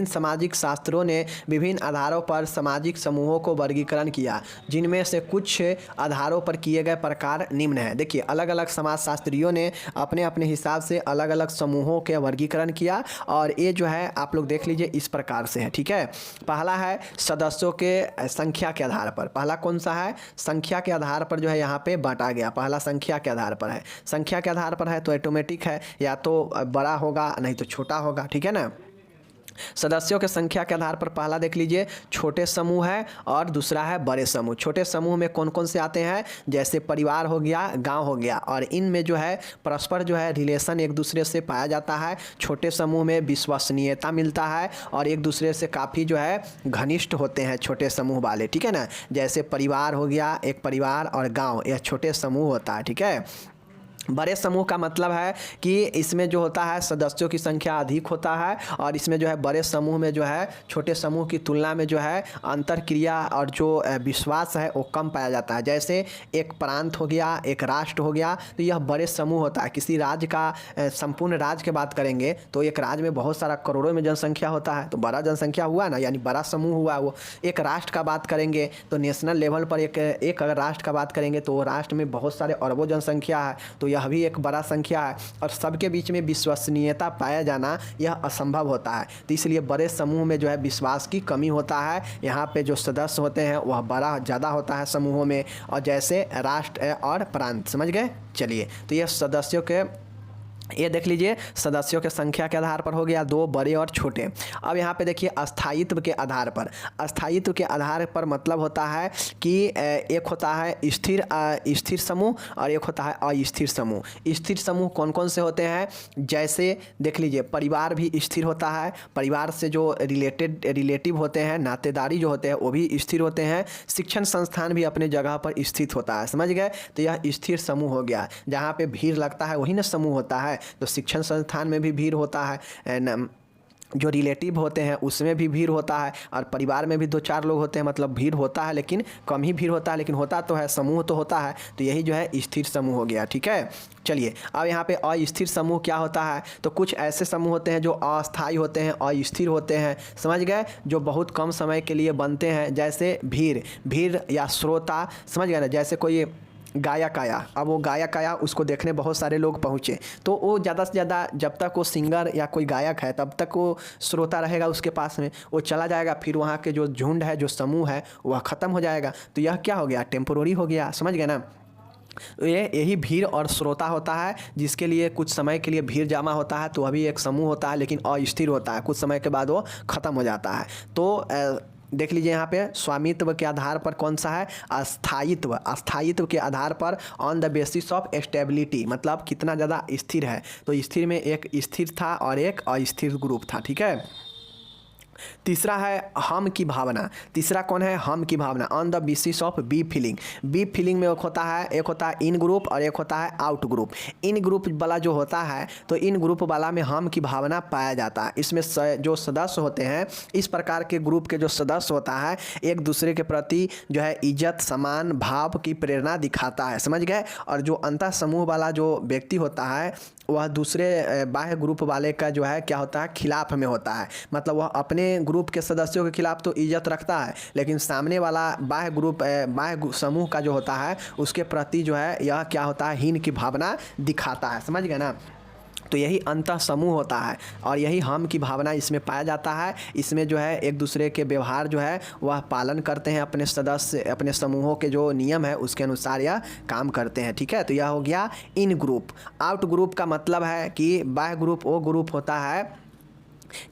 सामाजिक शास्त्रों ने विभिन्न आधारों पर सामाजिक समूहों को वर्गीकरण किया, जिनमें से कुछ आधारों पर किए गए प्रकार निम्न हैं। देखिए अलग अलग समाजशास्त्रियों ने अपने अपने हिसाब से अलग अलग समूहों के वर्गीकरण किया और ये जो है आप लोग देख लीजिए इस प्रकार से है। ठीक है? पहला है सदस्यों के संख्या के आधार पर। पहला कौन सा है? संख्या के आधार पर जो है यहाँ पे बांटा गया। पहला संख्या के आधार पर है। संख्या के आधार पर है तो ऑटोमेटिक है, या तो बड़ा होगा नहीं तो छोटा होगा। ठीक है ना? सदस्यों के संख्या के आधार पर पहला देख लीजिए छोटे समूह है और दूसरा है बड़े समूह। छोटे समूह में कौन कौन से आते हैं? जैसे परिवार हो गया, गांव हो गया, और इनमें जो है परस्पर जो है रिलेशन एक दूसरे से पाया जाता है। छोटे समूह में विश्वसनीयता मिलता है और एक दूसरे से काफ़ी जो है घनिष्ठ होते हैं छोटे समूह वाले। ठीक है ना? जैसे परिवार हो गया, एक परिवार और गाँव, यह छोटे समूह होता है। ठीक है? बड़े समूह का मतलब है कि इसमें जो होता है सदस्यों की संख्या अधिक होता है और इसमें जो है बड़े समूह में जो है छोटे समूह की तुलना में जो है अंतरक्रिया और जो विश्वास है वो कम पाया जाता है। जैसे एक प्रांत हो गया, एक राष्ट्र हो गया, तो यह बड़े समूह होता है। किसी राज्य का संपूर्ण राज्य की बात करेंगे तो एक राज्य में बहुत सारा करोड़ों में जनसंख्या होता है, तो बड़ा जनसंख्या हुआ ना, यानी बड़ा समूह हुआ वो। एक राष्ट्र का बात करेंगे तो नेशनल लेवल पर एक अगर राष्ट्र का बात करेंगे तो वो राष्ट्र में बहुत सारे अरबों जनसंख्या है, तो यह भी एक बड़ा संख्या है। और सबके बीच में विश्वसनीयता पाया जाना यह असंभव होता है, तो इसलिए बड़े समूह में जो है विश्वास की कमी होता है। यहाँ पे जो सदस्य होते हैं वह बड़ा ज़्यादा होता है समूहों में, और जैसे राष्ट्र और प्रांत। समझ गए? चलिए तो यह सदस्यों के ये देख लीजिए सदस्यों के संख्या के आधार पर हो गया, 2 बड़े और छोटे। अब यहाँ पे देखिए स्थायित्व के आधार पर, स्थायित्व के आधार पर मतलब होता है कि एक होता है स्थिर समूह और एक होता है अस्थिर समूह। स्थिर समूह कौन कौन से होते हैं, जैसे देख लीजिए परिवार भी स्थिर होता है, परिवार से जो रिलेटिव होते हैं, नातेदारी जो होते हैं वो भी स्थिर होते हैं। शिक्षण संस्थान भी अपने जगह पर स्थित होता है, समझ गए। तो यह स्थिर समूह हो गया, जहाँ पे भीड़ लगता है वही ना समूह होता है। तो शिक्षण संस्थान में भी भीड़ होता है, जो रिलेटिव होते हैं उसमें भी भीड़ होता है, और परिवार में भी 2-4 लोग होते हैं, मतलब भीड़ होता है लेकिन कम ही भीड़ होता है, लेकिन होता तो है, समूह तो होता है। तो यही जो है स्थिर समूह हो गया, ठीक है। चलिए अब यहाँ पे अस्थिर समूह क्या होता है, तो कुछ ऐसे समूह होते हैं जो अस्थायी होते हैं, अस्थिर होते हैं, समझ गए, जो बहुत कम समय के लिए बनते हैं, जैसे भीड़ या श्रोता, समझ गए ना। जैसे कोई गायक आया, अब वो गायक आया, उसको देखने बहुत सारे लोग पहुँचे, तो वो ज़्यादा से ज़्यादा जब तक वो सिंगर या कोई गायक है तब तक वो श्रोता रहेगा उसके पास में, वो चला जाएगा, फिर वहाँ के जो झुंड है, जो समूह है, वह ख़त्म हो जाएगा। तो यह क्या हो गया, टेम्पोररी हो गया, समझ गए ना। तो यही भीड़ और श्रोता होता है, जिसके लिए कुछ समय के लिए भीड़ जमा होता है, तो अभी एक समूह होता है, लेकिन अस्थिर होता है, कुछ समय के बाद वो ख़त्म हो जाता है। तो देख लीजिए यहाँ पे स्वामित्व के आधार पर कौन सा है, स्थायित्व। स्थायित्व के आधार पर on the basis of stability, मतलब कितना ज़्यादा स्थिर है। तो स्थिर में एक स्थिर था और एक अस्थिर ग्रुप था, ठीक है। तीसरा है हम की भावना। तीसरा कौन है, हम की भावना, on the basis of we feeling. We feeling में एक होता है इन ग्रुप और एक होता है आउट ग्रुप। इन ग्रुप वाला जो होता है, तो इन ग्रुप वाला में हम की भावना पाया जाता है। इसमें जो सदस्य होते हैं, इस प्रकार के ग्रुप के जो सदस्य होता है, एक दूसरे के प्रति जो है इज्जत, सम्मान भाव की प्रेरणा दिखाता है, समझ गए। और जो अंतः समूह वाला जो व्यक्ति होता है, वह दूसरे बाह्य ग्रुप वाले का जो है क्या होता है, खिलाफ में होता है। मतलब वह अपने ग्रुप के सदस्यों के खिलाफ तो इज्जत रखता है, लेकिन सामने वाला बाह्य समूह का जो होता है, उसके प्रति जो है यह क्या होता है, हीन की भावना दिखाता है, समझ गए ना। तो यही अंतः समूह होता है और यही हम की भावना इसमें पाया जाता है। इसमें जो है एक दूसरे के व्यवहार जो है वह पालन करते हैं, अपने सदस्य अपने समूहों के जो नियम है उसके अनुसार यह काम करते हैं, ठीक है। तो यह हो गया इन ग्रुप। आउट ग्रुप का मतलब है कि बाह्य ग्रुप वो ग्रुप होता है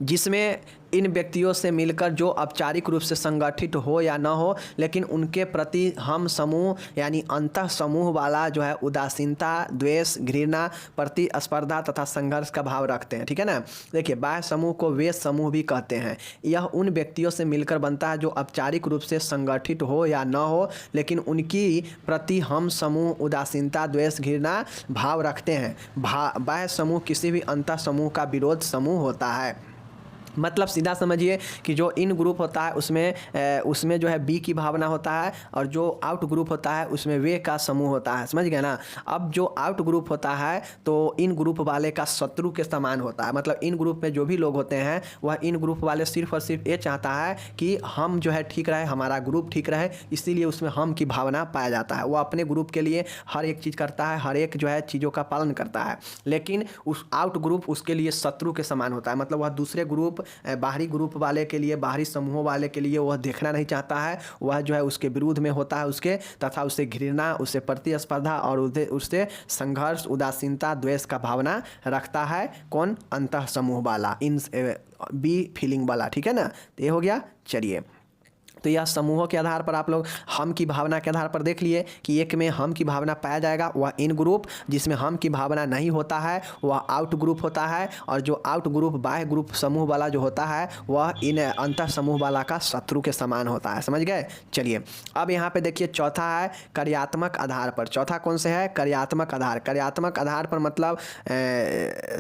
जिसमें इन व्यक्तियों से मिलकर जो औपचारिक रूप से संगठित हो या न हो, लेकिन उनके प्रति हम समूह यानी अंतः समूह वाला जो है उदासीनता, द्वेष, घृणा, प्रतिस्पर्धा तथा संघर्ष का भाव रखते हैं, ठीक है ना। देखिए बाह्य समूह को वे समूह भी कहते हैं। यह उन व्यक्तियों से मिलकर बनता है जो औपचारिक रूप से संगठित हो या न हो, लेकिन उनकी प्रति हम समूह उदासीनता, द्वेष, घृणा भाव रखते हैं। बाह्य समूह किसी भी अंतः समूह का विरोध समूह होता है। मतलब सीधा समझिए कि जो इन ग्रुप होता है उसमें जो है बी की भावना होता है, और जो आउट ग्रुप होता है उसमें वे का समूह होता है, समझ गए ना। अब जो आउट ग्रुप होता है तो इन ग्रुप वाले का शत्रु के समान होता है। मतलब इन ग्रुप में जो भी लोग होते हैं वह इन ग्रुप वाले सिर्फ और सिर्फ ये चाहता है कि हम जो है ठीक रहे, हमारा ग्रुप ठीक रहे, इसीलिए उसमें हम की भावना पाया जाता है। वो अपने ग्रुप के लिए हर एक चीज़ करता है, हर एक जो है चीज़ों का पालन करता है, लेकिन उस आउट ग्रुप उसके लिए शत्रु के समान होता है। मतलब वह दूसरे ग्रुप बाहरी ग्रुप वाले के लिए, बाहरी समूहों वाले के लिए वह देखना नहीं चाहता है, वह जो है उसके विरुद्ध में होता है उसके, तथा उसे घृणा, उसे प्रतिस्पर्धा और उससे संघर्ष, उदासीनता, द्वेष का भावना रखता है। कौन, अंतः समूह वाला, इन बी फीलिंग वाला, ठीक है ना। तो ये हो गया। चलिए तो यह समूहों के आधार पर आप लोग हम की भावना के आधार पर देख लिए कि एक में हम की भावना पाया जाएगा वह इन ग्रुप, जिसमें हम की भावना नहीं होता है वह आउट ग्रुप होता है, और जो आउट ग्रुप बाह्य ग्रुप समूह वाला जो होता है वह इन अंतः समूह वाला का शत्रु के समान होता है, समझ गए। चलिए अब यहाँ पे देखिए चौथा है कार्यात्मक आधार पर। चौथा कौन से है, कार्यात्मक आधार। कार्यात्मक आधार पर मतलब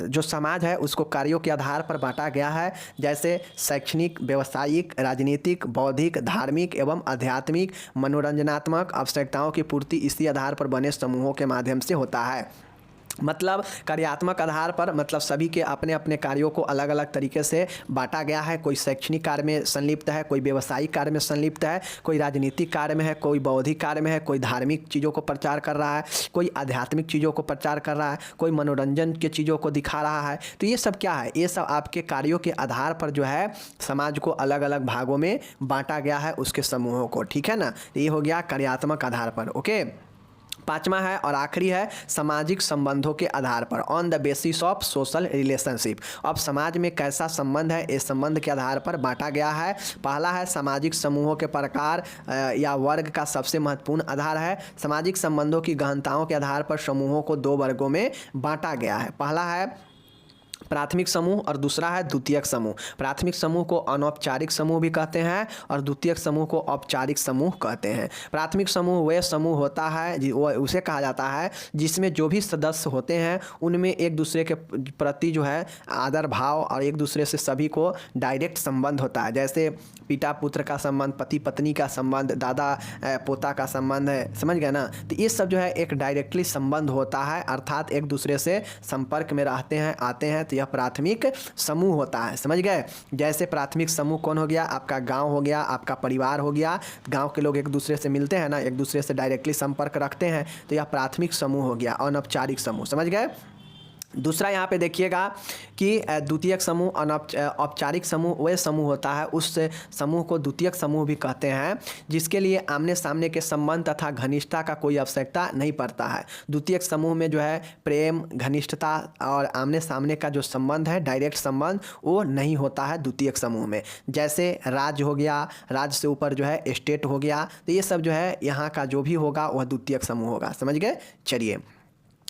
जो समाज है उसको कार्यों के आधार पर बांटा गया है, जैसे शैक्षणिक, व्यावसायिक, राजनीतिक, बौद्धिक, धार्मिक एवं आध्यात्मिक, मनोरंजनात्मक आवश्यकताओं की पूर्ति इसी आधार पर बने समूहों के माध्यम से होता है। मतलब कार्यात्मक आधार पर मतलब सभी के अपने अपने कार्यों को अलग अलग तरीके से बांटा गया है। कोई शैक्षणिक कार्य में संलिप्त है, कोई व्यवसायिक कार्य में संलिप्त है, कोई राजनीतिक कार्य में है, कोई बौद्धिक कार्य में है, कोई धार्मिक चीज़ों को प्रचार कर रहा है, कोई आध्यात्मिक चीज़ों को प्रचार कर रहा है, कोई मनोरंजन के चीज़ों को दिखा रहा है। तो ये सब क्या है, ये सब आपके कार्यों के आधार पर जो है समाज को अलग अलग भागों में बांटा गया है उसके समूहों को, ठीक है ना। तो ये हो गया कार्यात्मक आधार पर। ओके, पांचवा है और आखिरी है सामाजिक संबंधों के आधार पर, on the basis of social relationship. अब समाज में कैसा संबंध है, इस संबंध के आधार पर बांटा गया है। पहला है सामाजिक समूहों के प्रकार या वर्ग का सबसे महत्वपूर्ण आधार है। सामाजिक संबंधों की गहनताओं के आधार पर समूहों को दो वर्गों में बांटा गया है। पहला है प्राथमिक समूह और दूसरा है द्वितीयक समूह। प्राथमिक समूह को अनौपचारिक समूह भी कहते हैं और द्वितीयक समूह को औपचारिक समूह कहते हैं। प्राथमिक समूह वह समूह होता है वो उसे कहा जाता है जिसमें जो भी सदस्य होते हैं उनमें एक दूसरे के प्रति जो है आदर भाव और एक दूसरे से सभी को डायरेक्ट संबंध होता है। जैसे पिता पुत्र का संबंध, पति पत्नी का संबंध, दादा पोता का संबंध है, समझ गए ना। तो ये सब जो है एक डायरेक्टली संबंध होता है, अर्थात एक दूसरे से संपर्क में रहते हैं, आते हैं, तो यह प्राथमिक समूह होता है, समझ गए। जैसे प्राथमिक समूह कौन हो गया, आपका गांव हो गया, आपका परिवार हो गया। गांव के लोग एक दूसरे से मिलते हैं ना, एक दूसरे से डायरेक्टली संपर्क रखते हैं, तो यह प्राथमिक समूह हो गया, अनौपचारिक समूह, समझ गए। दूसरा यहाँ पे देखिएगा कि द्वितीयक समूह औपचारिक समूह वह समूह होता है, उस समूह को द्वितीयक समूह भी कहते हैं जिसके लिए आमने सामने के संबंध तथा घनिष्ठता का कोई आवश्यकता नहीं पड़ता है। द्वितीयक समूह में जो है प्रेम, घनिष्ठता और आमने सामने का जो संबंध है, डायरेक्ट संबंध, वो नहीं होता है द्वितीयक समूह में। जैसे राज्य हो गया, राज्य से ऊपर जो है स्टेट हो गया, तो ये सब जो है यहाँ का जो भी होगा वह द्वितीयक समूह होगा, समझ गए। चलिए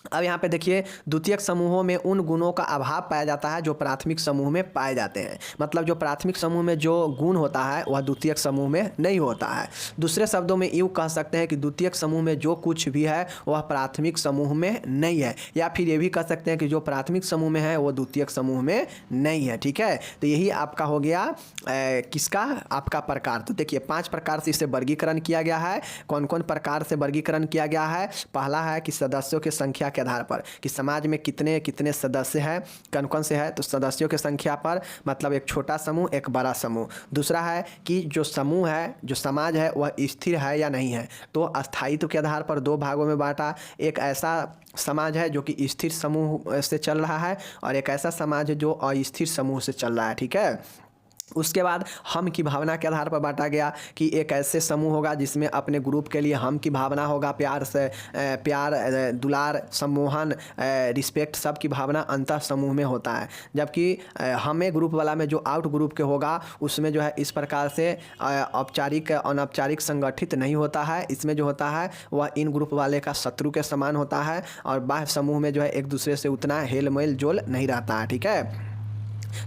अब यहाँ पे देखिए, द्वितीयक समूहों में उन गुणों का अभाव पाया जाता है जो प्राथमिक समूह में पाए जाते हैं। मतलब जो प्राथमिक समूह में जो गुण होता है वह द्वितीयक समूह में नहीं होता है। दूसरे शब्दों में यूँ कह सकते हैं कि द्वितीयक समूह में जो कुछ भी है वह प्राथमिक समूह में नहीं है, या फिर ये भी कह सकते हैं कि जो प्राथमिक समूह में है वो द्वितीयक समूह में नहीं है, ठीक है। तो यही आपका हो गया किसका, आपका प्रकार। तो देखिए 5 प्रकार से इसे वर्गीकरण किया गया है। कौन कौन प्रकार से वर्गीकरण किया गया है। पहला है कि सदस्यों की संख्या के आधार पर, कि समाज में कितने कितने सदस्य हैं, कौन कौन से हैं, तो सदस्यों की संख्या पर, मतलब एक छोटा समूह एक बड़ा समूह। दूसरा है कि जो समूह है, जो समाज है वह स्थिर है या नहीं है, तो स्थायित्व के आधार पर 2 भागों में बांटा। एक ऐसा समाज है जो कि स्थिर समूह से चल रहा है और एक ऐसा समाज है जो अस्थिर समूह से चल रहा है, ठीक है। उसके बाद हम की भावना के आधार पर बांटा गया कि एक ऐसे समूह होगा जिसमें अपने ग्रुप के लिए हम की भावना होगा, प्यार से प्यार, दुलार, सम्मोहन, रिस्पेक्ट, सब की भावना अंतः समूह में होता है। जबकि हमें ग्रुप वाला में जो आउट ग्रुप के होगा उसमें जो है इस प्रकार से औपचारिक अनौपचारिक संगठित नहीं होता है। इसमें जो होता है वह इन ग्रुप वाले का शत्रु के समान होता है और बाह्य समूह में जो है एक दूसरे से उतना हेल मेल जोल नहीं रहता है, ठीक है।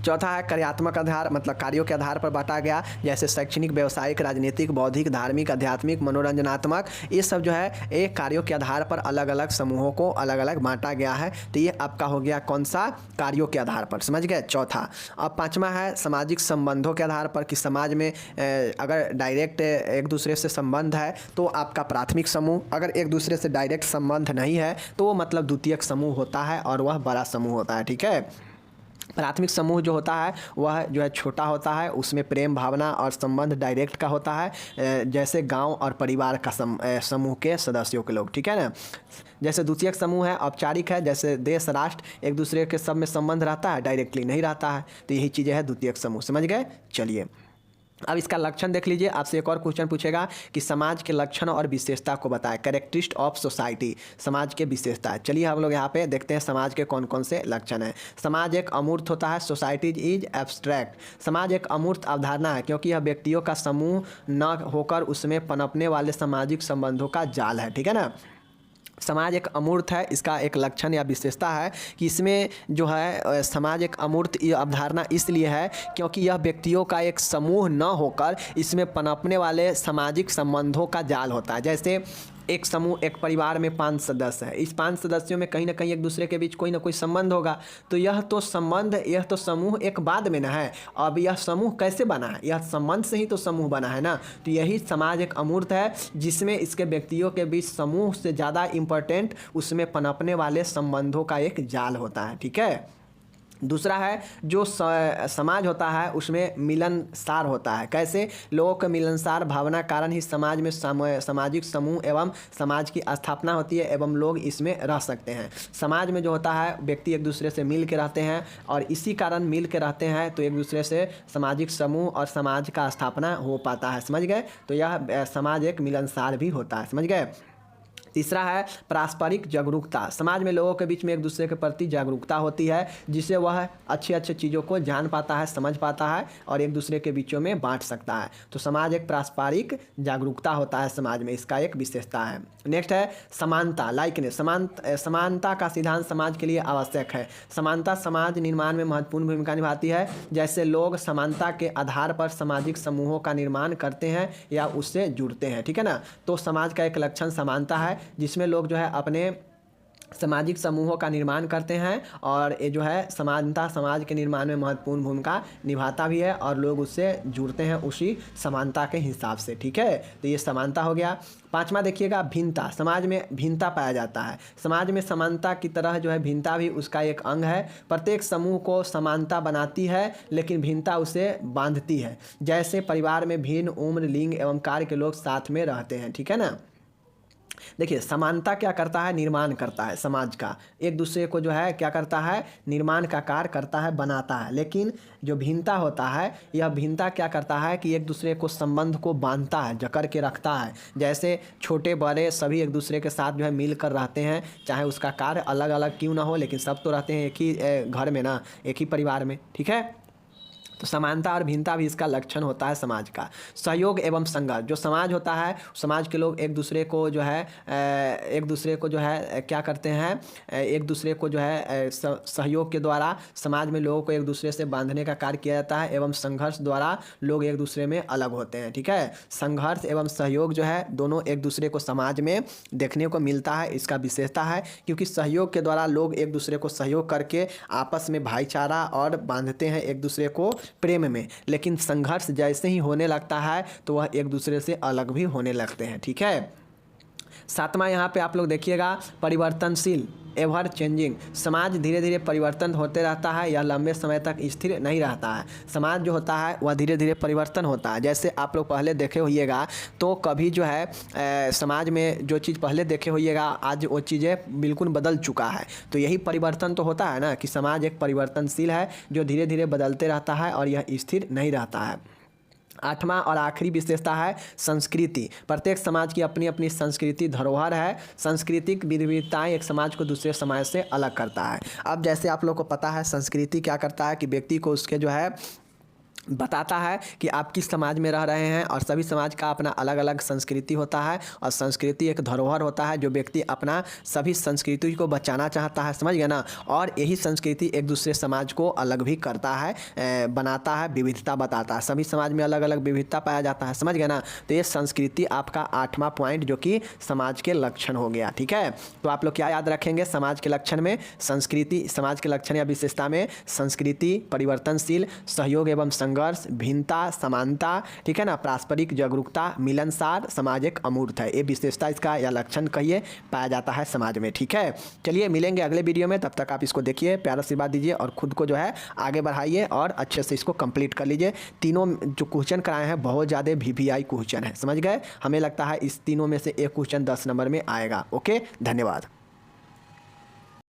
चौथा है कार्यात्मक आधार, मतलब कार्यों के आधार पर बांटा गया, जैसे शैक्षणिक, व्यावसायिक, राजनीतिक, बौद्धिक, धार्मिक, आध्यात्मिक, मनोरंजनात्मक, ये सब जो है एक कार्यों के आधार पर अलग अलग समूहों को अलग अलग बांटा गया है। तो ये आपका हो गया कौन सा, कार्यों के आधार पर, समझ गए, चौथा। अब 5वां है सामाजिक संबंधों के आधार पर, कि समाज में अगर डायरेक्ट एक दूसरे से संबंध है तो आपका प्राथमिक समूह, अगर एक दूसरे से डायरेक्ट संबंध नहीं है तो वो मतलब द्वितीयक समूह होता है और वह बड़ा समूह होता है, ठीक है। प्राथमिक समूह जो होता है वह जो है छोटा होता है, उसमें प्रेम भावना और संबंध डायरेक्ट का होता है, जैसे गांव और परिवार का समूह के सदस्यों के लोग, ठीक है ना। जैसे द्वितीयक समूह है औपचारिक है, जैसे देश राष्ट्र एक दूसरे के सब में संबंध रहता है, डायरेक्टली नहीं रहता है, तो यही चीज़ें है द्वितीयक समूह, समझ गए। चलिए अब इसका लक्षण देख लीजिए। आपसे एक और क्वेश्चन पूछेगा कि समाज के लक्षण और विशेषता को बताएं, कैरेक्टरिस्टिक ऑफ सोसाइटी, समाज के विशेषता। चलिए हम लोग यहाँ पे देखते हैं समाज के कौन कौन से लक्षण हैं। समाज एक अमूर्त होता है, सोसाइटी इज एब्स्ट्रैक्ट। समाज एक अमूर्त अवधारणा है क्योंकि यह व्यक्तियों का समूह न होकर उसमें पनपने वाले सामाजिक संबंधों का जाल है, ठीक है ना। समाज एक अमूर्त है, इसका एक लक्षण या विशेषता है कि इसमें जो है समाज एक अमूर्त अवधारणा इसलिए है क्योंकि यह व्यक्तियों का एक समूह न होकर इसमें पनपने वाले सामाजिक संबंधों का जाल होता है। जैसे एक समूह, एक परिवार में 5 सदस्य है, इस 5 सदस्यों में कहीं ना कहीं एक दूसरे के बीच कोई ना कोई संबंध होगा, तो यह तो संबंध, यह तो समूह एक बाद में ना है। अब यह समूह कैसे बना है, यह संबंध से ही तो समूह बना है ना। तो यही समाज एक अमूर्त है जिसमें इसके व्यक्तियों के बीच समूह से ज़्यादा इम्पोर्टेंट उसमें पनपने वाले संबंधों का एक जाल होता है, ठीक है। दूसरा है जो समाज होता है उसमें मिलनसार होता है। कैसे, लोगों के मिलनसार भावना कारण ही समाज में सामाजिक समूह एवं समाज की स्थापना होती है एवं लोग इसमें रह सकते हैं। समाज में जो होता है व्यक्ति एक दूसरे से मिल के रहते हैं और इसी कारण मिल के रहते हैं तो एक दूसरे से सामाजिक समूह और समाज का स्थापना हो पाता है, समझ गए। तो यह समाज एक मिलनसार भी होता है, समझ गए। तीसरा है पारस्परिक जागरूकता, समाज में लोगों के बीच में एक दूसरे के प्रति जागरूकता होती है जिससे वह अच्छी अच्छी चीज़ों को जान पाता है, समझ पाता है और एक दूसरे के बीचों में बांट सकता है। तो समाज एक पारस्परिक जागरूकता होता है समाज में, इसका एक विशेषता है। नेक्स्ट है समानता, लाइकनेस, समानता का सिद्धांत समाज के लिए आवश्यक है। समानता समाज निर्माण में महत्वपूर्ण भूमिका निभाती है। जैसे लोग समानता के आधार पर सामाजिक समूहों का निर्माण करते हैं या उससे जुड़ते हैं, ठीक है ना। तो समाज का एक लक्षण समानता है जिसमें लोग जो है अपने सामाजिक समूहों का निर्माण करते हैं और ये जो है समानता समाज के निर्माण में महत्वपूर्ण भूमिका निभाता भी है और लोग उससे जुड़ते हैं उसी समानता के हिसाब से, ठीक है। तो ये समानता हो गया। पांचवा देखिएगा भिन्नता, समाज में भिन्नता पाया जाता है। समाज में समानता की तरह जो है भिन्नता भी उसका एक अंग है। प्रत्येक समूह को समानता बनाती है लेकिन भिन्नता उसे बांधती है। जैसे परिवार में भिन्न उम्र, लिंग एवं कार्य के लोग साथ में रहते हैं, ठीक है ना। देखिए समानता क्या करता है, निर्माण करता है समाज का, एक दूसरे को जो है क्या करता है, निर्माण का कार्य करता है, बनाता है। लेकिन जो भिन्नता होता है, यह भिन्नता क्या करता है कि एक दूसरे को संबंध को बांधता है, जकड़ के रखता है। जैसे छोटे बड़े सभी एक दूसरे के साथ जो है मिलकर रहते हैं, चाहे उसका कार्य अलग अलग क्यों ना हो, लेकिन सब तो रहते हैं एक ही घर में ना, एक ही परिवार में, ठीक है। तो समानता और भिन्नता भी इसका लक्षण होता है समाज का। सहयोग एवं संघर्ष, जो समाज होता है, समाज के लोग एक दूसरे को जो है क्या करते हैं, एक दूसरे को जो है सहयोग के द्वारा समाज में लोगों को एक दूसरे से बांधने का कार्य किया जाता है एवं संघर्ष द्वारा लोग एक दूसरे में अलग होते हैं, ठीक है। संघर्ष एवं सहयोग जो है दोनों एक दूसरे को समाज में देखने को मिलता है, इसका विशेषता है। क्योंकि सहयोग के द्वारा लोग एक दूसरे को सहयोग करके आपस में भाईचारा और बांधते हैं एक दूसरे को प्रेम में। लेकिन संघर्ष जैसे ही होने लगता है तो वह एक दूसरे से अलग भी होने लगते हैं, ठीक है। सातवां यहाँ पे आप लोग देखिएगा परिवर्तनशील, एवर चेंजिंग, समाज धीरे धीरे परिवर्तन होते रहता है, यह लंबे समय तक स्थिर नहीं रहता है। समाज जो होता है वह धीरे धीरे परिवर्तन होता है। जैसे आप लोग पहले देखे होइएगा तो कभी जो है समाज में जो चीज़ पहले देखे होइएगा आज वो चीज़ें बिल्कुल बदल चुका है। तो यही परिवर्तन तो होता है ना कि समाज एक परिवर्तनशील है जो धीरे धीरे बदलते रहता है और यह स्थिर नहीं रहता है। आठवां और आखिरी विशेषता है संस्कृति। प्रत्येक समाज की अपनी अपनी संस्कृति धरोहर है। सांस्कृतिक विविधताएं एक समाज को दूसरे समाज से अलग करता है। अब जैसे आप लोग को पता है संस्कृति क्या करता है कि व्यक्ति को उसके जो है बताता है कि आप किस समाज में रह रहे हैं और सभी समाज का अपना अलग अलग संस्कृति होता है और संस्कृति एक धरोहर होता है जो व्यक्ति अपना सभी संस्कृति को बचाना चाहता है, समझ गए ना। और यही संस्कृति एक दूसरे समाज को अलग भी करता है, बनाता है, विविधता बताता है। सभी समाज में अलग अलग विविधता पाया जाता है, समझ गए ना। तो ये संस्कृति आपका आठवां पॉइंट जो कि समाज के लक्षण हो गया, ठीक है। तो आप लोग क्या याद रखेंगे समाज के लक्षण में, संस्कृति, समाज के लक्षण या विशेषता में संस्कृति, परिवर्तनशील, सहयोग एवं संघर्ष, भिन्नता, समानता, ठीक है ना, पारस्परिक जागरूकता, मिलनसार, समाज एक अमूर्त है। ये विशेषता इसका या लक्षण कहिए पाया जाता है समाज में, ठीक है। चलिए मिलेंगे अगले वीडियो में, तब तक आप इसको देखिए, प्यार आशीर्वाद दीजिए और खुद को जो है आगे बढ़ाइए और अच्छे से इसको कंप्लीट कर लीजिए। तीनों जो क्वेश्चन कराए हैं बहुत ज़्यादा VVI क्वेश्चन है, समझ गए। हमें लगता है इस तीनों में से एक क्वेश्चन 10 नंबर में आएगा। ओके, धन्यवाद।